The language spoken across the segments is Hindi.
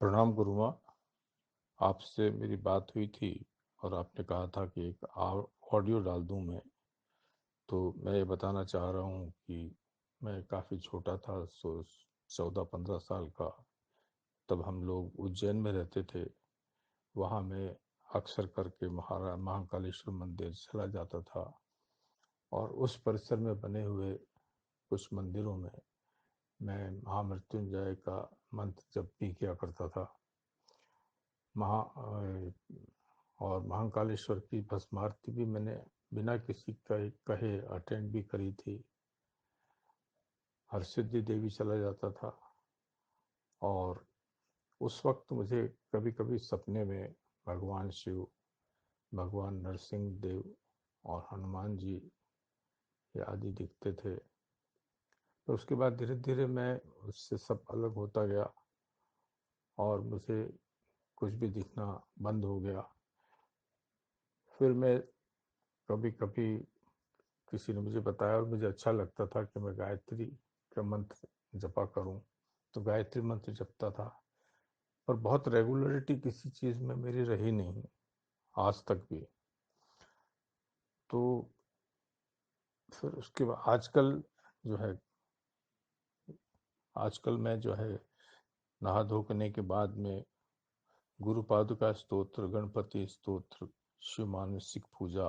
प्रणाम गुरु माँ। आपसे मेरी बात हुई थी और आपने कहा था कि एक ऑडियो डाल दूं मैं। तो मैं ये बताना चाह रहा हूँ कि मैं काफ़ी छोटा था, 14-15 साल का। तब हम लोग उज्जैन में रहते थे। वहाँ मैं अक्सर करके महाकालेश्वर मंदिर चला जाता था और उस परिसर में बने हुए कुछ मंदिरों में मैं महामृत्युंजय का मंत्र जप भी किया करता था। और महाकालेश्वर की भस्म आरती भी मैंने बिना किसी कहे अटेंड भी करी थी। हरसिद्धि देवी चला जाता था और उस वक्त मुझे कभी कभी सपने में भगवान शिव, भगवान नरसिंह देव और हनुमान जी ये आदि दिखते थे। तो उसके बाद धीरे धीरे मैं उससे सब अलग होता गया और मुझे कुछ भी दिखना बंद हो गया। फिर मैं कभी कभी किसी ने मुझे बताया और मुझे अच्छा लगता था कि मैं गायत्री का मंत्र जपा करूं, तो गायत्री मंत्र जपता था। पर बहुत रेगुलरिटी किसी चीज़ में मेरी रही नहीं आज तक भी। तो फिर उसके बाद जो है आजकल मैं जो है नहा धोने के बाद में गुरु पादुका स्तोत्र, गणपति स्तोत्र, शिव मानसिक पूजा,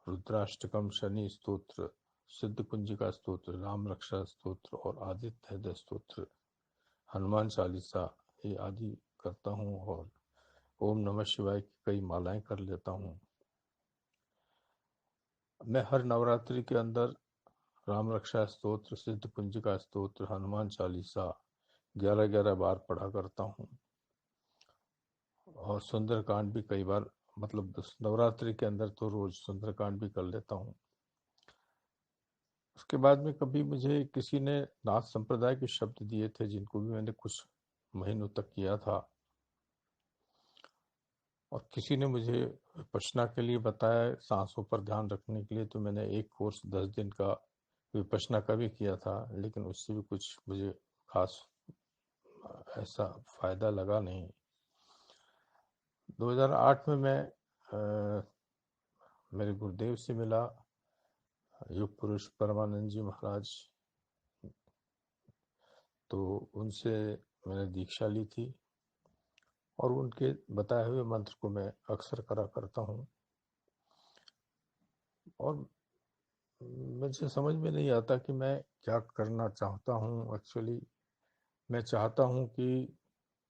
रुद्राष्टकम, शनि स्तोत्र, सिद्ध कुंजिका स्तोत्र, राम रक्षा स्तोत्र और आदित्य हृदय स्तोत्र, हनुमान चालीसा ये आदि करता हूँ और ओम नमः शिवाय की कई मालाएं कर लेता हूँ। मैं हर नवरात्रि के अंदर राम रक्षा स्तोत्र, सिद्ध कुंजिका स्तोत्र, हनुमान चालीसा 11-11 बार पढ़ा करता हूँ और सुंदरकांड भी कई बार, मतलब नवरात्रि के अंदर तो रोज सुंदरकांड भी कर लेता हूँ। उसके बाद में कभी मुझे किसी ने नाथ संप्रदाय के शब्द दिए थे जिनको भी मैंने कुछ महीनों तक किया था, और किसी ने मुझे विपश्यना के लिए बताया, सांसों पर ध्यान रखने के लिए। तो मैंने एक कोर्स 10 दिन का विपश्यना का भी किया था, लेकिन उससे भी कुछ मुझे खास ऐसा फायदा लगा नहीं। 2008 में मैं मेरे गुरुदेव से मिला, युग पुरुष परमानंद जी महाराज। तो उनसे मैंने दीक्षा ली थी और उनके बताए हुए मंत्र को मैं अक्सर करा करता हूँ। और मुझे समझ में नहीं आता कि मैं क्या करना चाहता हूँ एक्चुअली। मैं चाहता हूँ कि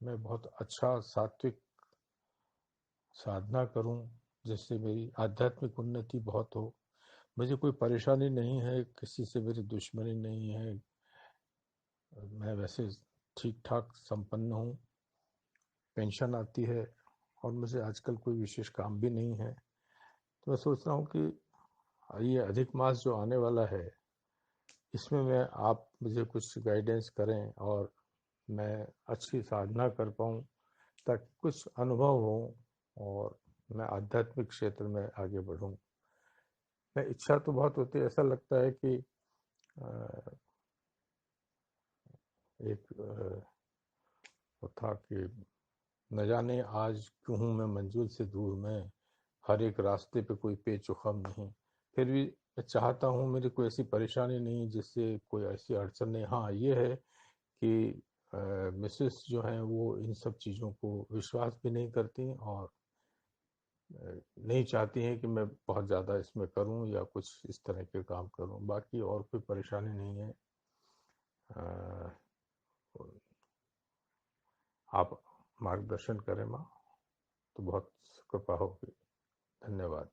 मैं बहुत अच्छा सात्विक साधना करूँ जिससे मेरी आध्यात्मिक उन्नति बहुत हो। मुझे कोई परेशानी नहीं है, किसी से मेरी दुश्मनी नहीं है। मैं वैसे ठीक ठाक संपन्न हूँ, पेंशन आती है और मुझे आजकल कोई विशेष काम भी नहीं है। तो मैं सोच रहा हूँ कि ये अधिक मास जो आने वाला है इसमें आप मुझे कुछ गाइडेंस करें और मैं अच्छी साधना कर पाऊँ ताकि कुछ अनुभव हो और मैं आध्यात्मिक क्षेत्र में आगे बढ़ूँ। मैं इच्छा तो बहुत होती है, ऐसा लगता है कि एक वो था कि न जाने आज क्यों हूँ मैं मंजिल से दूर में, हर एक रास्ते पे कोई पेचुखम नहीं। फिर भी मैं चाहता हूँ, मेरी कोई ऐसी परेशानी नहीं जिससे कोई ऐसी अड़चन नहीं। हाँ ये है कि मिसेस जो हैं वो इन सब चीज़ों को विश्वास भी नहीं करती और नहीं चाहती हैं कि मैं बहुत ज़्यादा इसमें करूं या कुछ इस तरह के काम करूं। बाकी और कोई परेशानी नहीं है। अ, आप मार्गदर्शन करें माँ, तो बहुत कृपा होगी। धन्यवाद।